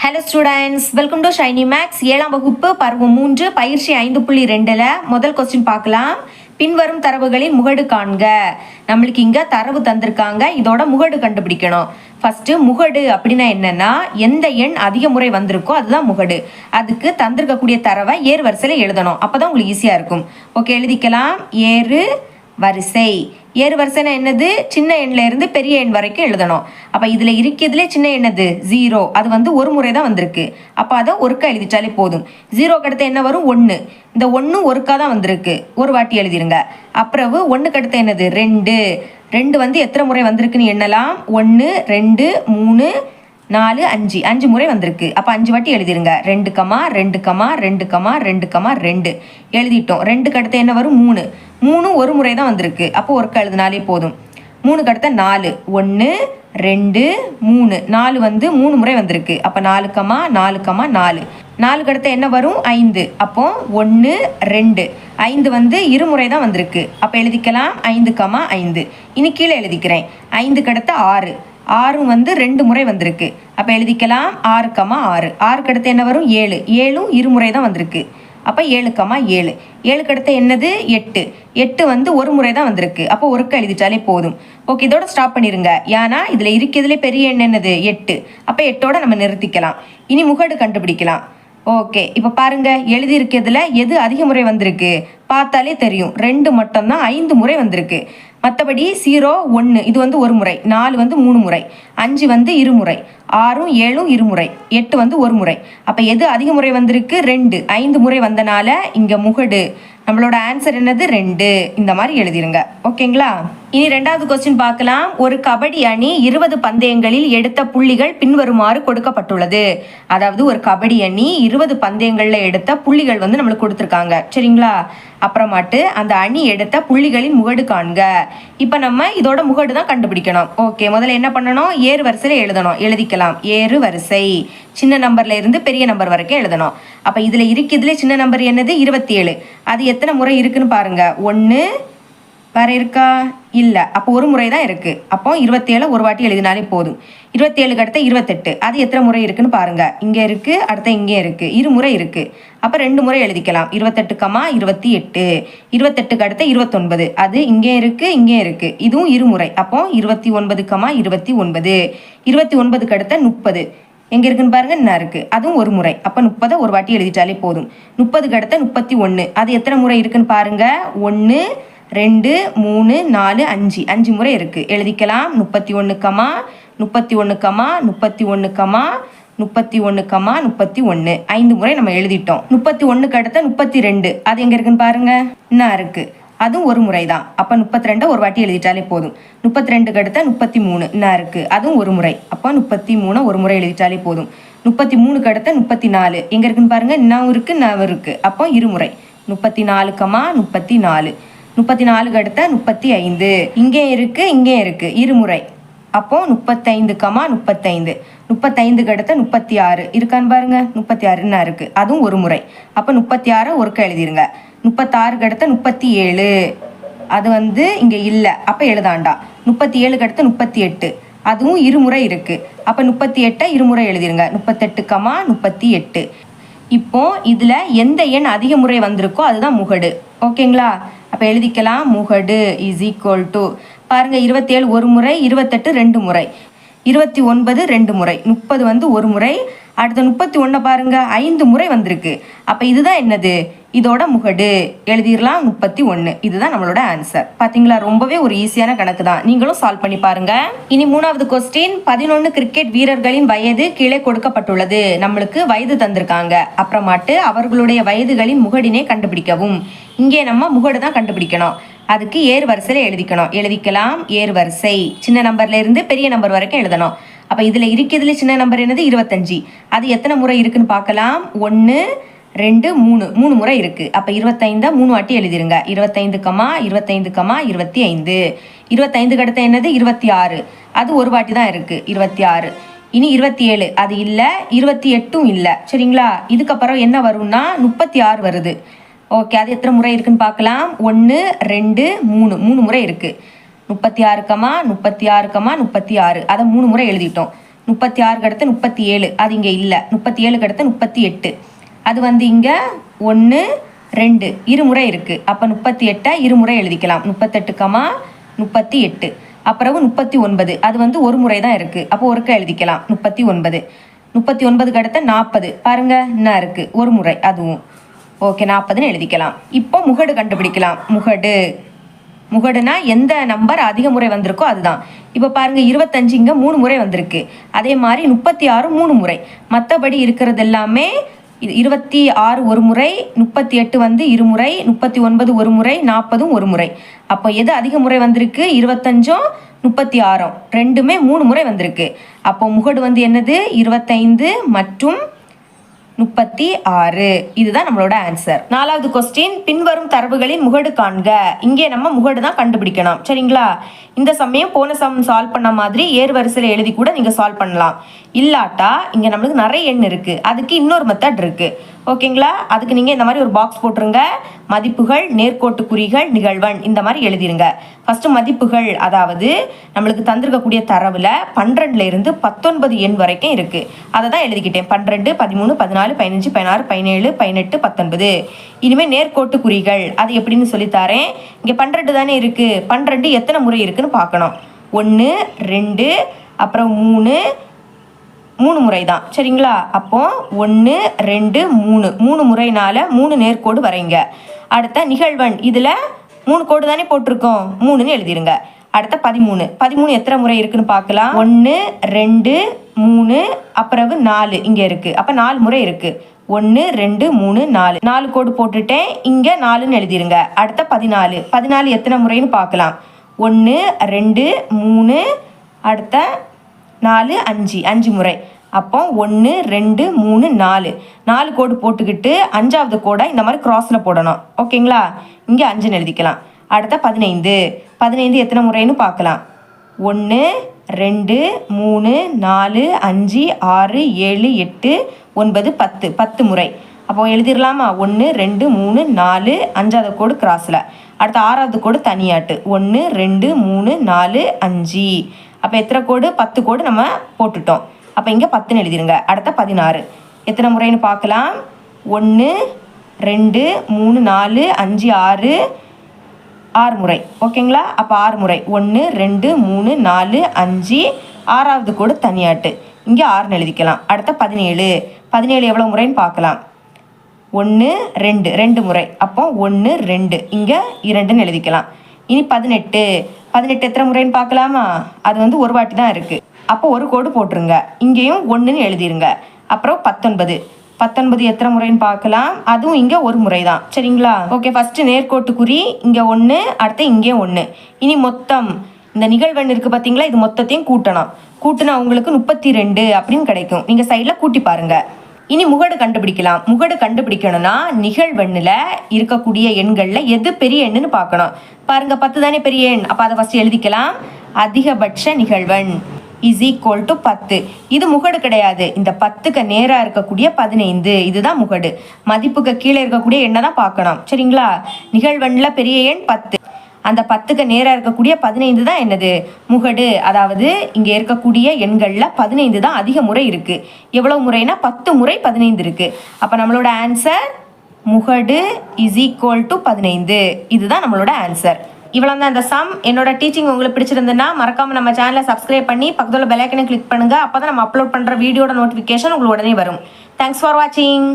Hello students, welcome to Shiny Max. 7ஆம் வகுப்பு பருவம் 3 பயிற்சி 5.2ல் முதல் கொஸ்டின் பார்க்கலாம். பின்வரும் தரவுகளின் முகடு காண்க. நம்மளுக்கு இங்கே தரவு தந்திருக்காங்க, இதோட முகடு கண்டுபிடிக்கணும். ஃபர்ஸ்ட் முகடு அப்படின்னா என்னன்னா, எந்த எண் அதிக முறை வந்திருக்கோ அதுதான் முகடு. அதுக்கு தந்திருக்கக்கூடிய தரவை ஏறு வரிசையில் எழுதணும், அப்போதான் உங்களுக்கு ஈஸியாக இருக்கும். ஓகே, எழுதிக்கலாம். ஏறு வரிசை. ஏறு வரிசைனா என்னது? சின்ன எண்ணில் இருந்து பெரிய எண் வரைக்கும் எழுதணும். அப்போ இதில் இருக்கிறதுலே சின்ன எண்ணது 0, அது ஒரு முறை தான் வந்திருக்கு. அப்போ அதை ஒருக்கா எழுதிட்டாலே போதும். 0க்கு அடுத்து என்ன வரும்? 1. இந்த 1 ஒருக்கா தான் வந்திருக்கு, ஒரு வாட்டி எழுதிருங்க. அப்புறம் 1க்கு அடுத்து என்னது? 2. 2 எத்தனை முறை வந்திருக்குன்னு எண்ணலாம். 1 2 3 4 5 5 முறை வந்திருக்கு. அப்போ 5 வாட்டி எழுதிருங்க. 2, 2, 2, 2, 2 எழுதிட்டோம். 2க்கு அடுத்து என்ன வரும்? 3. 3 ஒரு முறை தான் வந்திருக்கு, அப்போ ஒருக்கா எழுதினாலே போதும். 3க்கு அடுத்த 4. 1 2 3 4 3 முறை வந்திருக்கு. அப்போ 4, 4, 4. 4க்கு அடுத்து என்ன வரும்? 5. அப்போ 1 2 5 இருமுறை தான் வந்திருக்கு. அப்போ எழுதிக்கலாம் 5, 5. இனி கீழே எழுதிக்கிறேன். 5க்கு அடுத்து 6. 6 2 முறை வந்திருக்கு. அப்போ எழுதிக்கலாம் 6, 6. 6க்கு அடுத்து என்ன வரும்? 7. 7 இருமுறை தான் வந்திருக்கு. அப்போ 7, 7. 7க்கு அடுத்து என்னது? 8. 8 ஒரு முறை தான் வந்திருக்கு. அப்போ ஒருக்கா எழுதிட்டாலே போதும். ஓகே, இதோட ஸ்டாப் பண்ணிடுங்க. ஏன்னா இதில் இருக்கிறதுலே பெரிய எண் என்னது? 8. அப்போ 8ஓட நம்ம நிறுத்திக்கலாம். இனி முகடு கண்டுபிடிக்கலாம். ஓகே, இப்போ பாருங்க, எழுதியிருக்கிறதுல எது அதிக முறை வந்திருக்கு பார்த்தாலே தெரியும். 2 மட்டும்தான் 5 முறை வந்திருக்கு. மற்றபடி 0 1 இது ஒரு முறை, 4 3 முறை, 5 இருமுறை, 6 7 இருமுறை, 8 ஒரு முறை. அப்போ எது அதிக முறை வந்திருக்கு? 2. 5 முறை வந்தனால இங்கே முகடு. நம்மளோட ஆன்சர் என்னது? 2. இந்த மாதிரி எழுதிருங்க. ஓகேங்களா? இனி 2வது கொஸ்டின் பார்க்கலாம். ஒரு கபடி அணி 20 பந்தயங்களில் எடுத்த புள்ளிகள் பின்வருமாறு கொடுக்கப்பட்டுள்ளது. அதாவது ஒரு கபடி அணி 20 பந்தயங்களில் எடுத்த புள்ளிகள் நம்மளுக்கு கொடுத்துருக்காங்க. சரிங்களா? அப்புறமாட்டு அந்த அணி எடுத்த புள்ளிகளின் முகடு காண்க. இப்போ நம்ம இதோட முகடு தான் கண்டுபிடிக்கணும். ஓகே, முதல்ல என்ன பண்ணணும்? ஏறு வரிசையில் எழுதணும். எழுதிக்கலாம். ஏறு வரிசை. சின்ன நம்பர்ல இருந்து பெரிய நம்பர் வரைக்கும் எழுதணும். அப்போ இதில் இருக்கிறதுலே சின்ன நம்பர் என்னது? 27. அது எத்தனை முறை இருக்குன்னு பாருங்க. 1 வேற இருக்கா? இல்லை. அப்போ ஒரு முறை தான் இருக்கு. அப்போ 27 ஒரு வாட்டி எழுதினாலே போதும். 27க்கு அடுத்த 28. அது எத்தனை முறை இருக்குன்னு பாருங்க. இங்கே இருக்கு, அடுத்த இங்கே இருக்கு, இருமுறை இருக்கு. அப்போ 2 முறை எழுதிக்கலாம். 28, 28. 28க்கு அடுத்த 29. அது இங்கே இருக்கு, இங்கே இருக்கு, இதுவும் இருமுறை. அப்போ 29, 29. 29க்கு அடுத்த 30. எங்கே இருக்குன்னு பாருங்க, என்ன இருக்கு, அதுவும் ஒரு முறை. அப்போ 30 ஒரு வாட்டி எழுதிட்டாலே போதும். 30க்கு அடுத்த 31. அது எத்தனை முறை இருக்குன்னு பாருங்க. 1 2 3 4 5 5 முறை இருக்கு. எழுதிக்கலாம். 31, 31, 31, 31, 31. 5 முறை நம்ம எழுதிட்டோம். 31க்கு அடுத்த 32. அது எங்க இருக்குன்னு பாருங்க, என்ன இருக்கு, அதுவும் ஒரு முறை தான். அப்போ 32 ஒரு வாட்டி எழுதிட்டாலே போதும். 32க்கு அடுத்த 33. என்ன இருக்கு, அதுவும் ஒரு முறை. அப்போ 33 ஒரு முறை எழுதிட்டாலே போதும். 33க்கு அடுத்த 34. எங்க இருக்குன்னு பாருங்க, இன்னும் இருக்கு, இன்னும் இருக்கு. அப்போ இருமுறை. 34, 34. 34க்கு அடுத்த 35. இங்கே இருக்கு, இங்கே இருக்கு, இருமுறை. அப்போ 35, 35. 35க்கு அடுத்த 36. இருக்கான்னு பாருங்க, 36 என்ன இருக்கு, அதுவும் ஒரு முறை. அப்போ 36 ஒருக்கா எழுதிருங்க. 36க்கு அடுத்த 37. அது இங்கே இல்லை, அப்போ எழுதாண்டா. 37க்கு அடுத்த 38. அதுவும் இருமுறை இருக்கு. அப்போ 38 இருமுறை எழுதிருங்க. 38, 38. இப்போ இதில் எந்த எண் அதிக முறை வந்திருக்கோ அதுதான் முகடு. ஓகேங்களா? அப்போ எழுதிக்கலாம். முகடு இஸ் ஈக்குவல் டு பாருங்க, 27 ஒரு முறை, 28 2 முறை, 29 2 முறை, 30 ஒரு முறை, அடுத்த 31 பாருங்க 5 முறை வந்திருக்கு. அப்போ இதுதான் என்னது? இதோட முகடு. எழுதிடலாம் 31. இதுதான் நம்மளோட ஆன்சர். பார்த்தீங்களா? ரொம்பவே ஒரு ஈஸியான கணக்கு தான், நீங்களும் சால்வ் பண்ணி பாருங்க. இனி 3வது கொஸ்டின். 11 கிரிக்கெட் வீரர்களின் வயது கீழே கொடுக்கப்பட்டுள்ளது. நம்மளுக்கு வயது தந்திருக்காங்க. அப்புறமாட்டு அவர்களுடைய வயதுகளின் முகடினை கண்டுபிடிக்கவும். இங்கே நம்ம முகடு தான் கண்டுபிடிக்கணும். அதுக்கு ஏறு வரிசையில் எழுதிக்கணும். எழுதிக்கலாம். ஏறு வரிசை. சின்ன நம்பர்ல இருந்து பெரிய நம்பர் வரைக்கும் எழுதணும். அப்போ இதில் இருக்கிறதுல சின்ன நம்பர் என்னது? 25. அது எத்தனை முறை இருக்குன்னு பார்க்கலாம். 1 2 3 முறை இருக்கு. அப்போ 25 3 வாட்டி எழுதிருங்க. 25, 25, 25. 25க்கு அடுத்த என்னது? 26. அது ஒரு வாட்டி தான் இருக்கு, 26. இனி 27. அது இல்லை, 28 இல்லை. சரிங்களா? இதுக்கப்புறம் என்ன வரும்னா 36 வருது. ஓகே, அது எத்தனை முறை இருக்குன்னு பார்க்கலாம். 1 2 3 முறை இருக்கு. 36, 36, 36. அதை 3 முறை எழுதிட்டோம். 36க்கு அடுத்து 37, அது இங்கே இல்லை. 37க்கு அடுத்து 38, அது வந்து இங்கே 1 2 இருமுறை இருக்குது. அப்போ 38 இருமுறை எழுதிக்கலாம். 38, 38. அப்புறம் 39, அது வந்து ஒரு முறை தான் இருக்குது. அப்போ ஒருக்க எழுதிக்கலாம். 39. 39க்கு அடுத்த 40 பாருங்க, என்ன இருக்குது ஒரு முறை, அதுவும் ஓகே 40ன்னு எழுதிக்கலாம். இப்போ முகடு கண்டுபிடிக்கலாம். முகடுனா எந்த நம்பர் அதிக முறை வந்திருக்கோ அதுதான். இப்போ பாருங்க 25 இங்கே 3 முறை வந்திருக்கு. அதே மாதிரி 36 3 முறை. மற்றபடி இருக்கிறது எல்லாமே 26 ஒரு முறை, 38 வந்து இருமுறை, 39 ஒரு முறை, 40 ஒரு முறை. அப்போ எது அதிக முறை வந்திருக்கு? 25ம் 36 ரெண்டுமே 3 முறை வந்திருக்கு. அப்போ முகடு வந்து என்னது? 25 மற்றும் 36. இதுதான் நம்மளோட ஆன்சர். 4வது கொஸ்டின், பின்வரும் தரவுகளின் முகடு காண்க. இங்கே நம்ம முகடு தான் கண்டுபிடிக்கணும். சரிங்களா? இந்த சமயம் போன சம் சால்வ் பண்ண மாதிரி ஏறு வரிசையில் எழுதி கூட நீங்கள் சால்வ் பண்ணலாம். இல்லாட்டா இங்கே நம்மளுக்கு நிறைய எண் இருக்குது, அதுக்கு இன்னொரு மெத்தட் இருக்குது. ஓகேங்களா? அதுக்கு நீங்கள் இந்த மாதிரி ஒரு பாக்ஸ் போட்டுருங்க. மதிப்புகள், நேர்கோட்டு குறிகள், நிகழ்வெண் இந்த மாதிரி எழுதிருங்க. ஃபஸ்ட்டு மதிப்புகள், அதாவது நம்மளுக்கு தந்திருக்கக்கூடிய தரவில் 12ல இருந்து 19 எண் வரைக்கும் இருக்குது. அதை தான் எழுதிக்கிட்டேன். 12, 13, 14, 15, 16, 17, 18, 19. இனிமேல் நேர்கோட்டு குறிகள் அது எப்படின்னு சொல்லித்தாரேன். இங்கே 12 தானே இருக்குது. 12 எத்தனை முறை இருக்குன்னு பார்க்கணும். 1 2 அப்புறம் 3 முறை தான். சரிங்களா? அப்போ 1 2 3 முறைனால 3 நேர்கோடு வரைங்க. அடுத்த நிகழ்வெண், இதில் 3 கோடு தானே போட்டிருக்கோம், 3ன்னு எழுதிருங்க. அடுத்த 13 எத்தனை முறை இருக்குன்னு பார்க்கலாம். 1 2 3 அப்புறம் 4 இங்கே இருக்குது. அப்போ 4 முறை இருக்குது. 1 2 3 4 4 கோடு போட்டுட்டேன். இங்கே 4ன்னு எழுதிருங்க. அடுத்த 14 எத்தனை முறைன்னு பார்க்கலாம். 1 2 3 அடுத்த 4 5 முறை. அப்போ 1 2 3 4 கோடு போட்டுக்கிட்டு 5வது கோடை இந்த மாதிரி கிராஸில் போடணும். ஓகேங்களா? இங்கே 5ன்னு எழுதிக்கலாம். அடுத்த 15 எத்தனை முறைன்னு பார்க்கலாம். 1 2 3 4 5 6 7 8 9 10 முறை. அப்போ எழுதிடலாமா? 1 2 3 4 5வது கோடு கிராஸில். அடுத்த 6வது கோடு தனியாட்டு. 1 2 3 4 5. அப்போ எத்தனை கோடு? 10 கோடு நம்ம போட்டுட்டோம். அப்போ இங்கே 10ன்னு எழுதிருங்க. அடுத்த 16 எத்தனை முறைன்னு பார்க்கலாம். 1 2 3 4 5 6 முறை. ஓகேங்களா? அப்போ 6 முறை. 1 2 3 4 5 6வது கோடு தனியாட்டு. இங்கே 6ன்னு எழுதிக்கலாம். அடுத்த 17 எவ்வளோ முறைன்னு பார்க்கலாம். 1 2 முறை. அப்போ 1 2 இங்கே 2ன்னு எழுதிக்கலாம். இனி 18 எத்தனை முறைன்னு பார்க்கலாமா. அது வந்து ஒரு வாட்டி தான் இருக்குது. அப்போ ஒரு கோடு போட்டுருங்க. இங்கேயும் 1ன்னு எழுதிருங்க. அப்புறம் 19 எத்தனை முறைன்னு பார்க்கலாம். அதுவும் இங்கே ஒரு முறை தான். சரிங்களா? ஓகே, ஃபஸ்ட்டு நேர்கோட்டு குறி இங்கே 1, அடுத்து இங்கே 1. இனி மொத்தம் இந்த நிகழ்வெண் இருக்குது பார்த்தீங்களா, இது மொத்தத்தையும் கூட்டினா உங்களுக்கு 32 அப்படின்னு கிடைக்கும். நீங்கள் சைடில் கூட்டி பாருங்கள். இனி முகடு கண்டுபிடிக்கலாம். முகடு கண்டுபிடிக்கணும்னா நிகழ்வெண்ணில் இருக்கக்கூடிய எண்களில் எது பெரிய எண்ணுன்னு பார்க்கணும். பாருங்க 10 தானே பெரிய எண். அப்போ அதை ஃபஸ்ட்டு எழுதிக்கலாம். அதிகபட்ச நிகழ்வெண் இஸ் ஈக்குவல் டு 10. இது முகடு கிடையாது. இந்த 10க்கு நேராக இருக்கக்கூடிய 15 இதுதான் முகடு. மதிப்புக்கு கீழே இருக்கக்கூடிய எண்ணை தான் பார்க்கணும். சரிங்களா? நிகழ்வெண்ணில் பெரிய எண் 10, அந்த 10க்கு நேராக இருக்கக்கூடிய 15 தான் என்னது? முகடு. அதாவது இங்கே இருக்கக்கூடிய எண்களில் 15 தான் அதிக முறை இருக்குது. எவ்வளோ முறைனா 10 முறை 15 இருக்குது. அப்போ நம்மளோட ஆன்சர் முகடு இஸ் ஈக்குவல் டு 15. இதுதான் நம்மளோட ஆன்சர். இவ்வளோ தான் இந்த சம். என்னோட டீச்சிங் உங்களுக்கு பிடிச்சிருந்துன்னா மறக்காமல் நம்ம சேனலை சப்ஸ்கிரைப் பண்ணி பக்கத்தில் பெல் ஐக்கனை கிளிக் பண்ணுங்கள். அப்போ தான் நம்ம அப்லோட் பண்ணுற வீடியோட நோட்டிஃபிகேஷன் உங்களுக்கு உடனே வரும். தேங்க்ஸ் ஃபார் வாட்சிங்.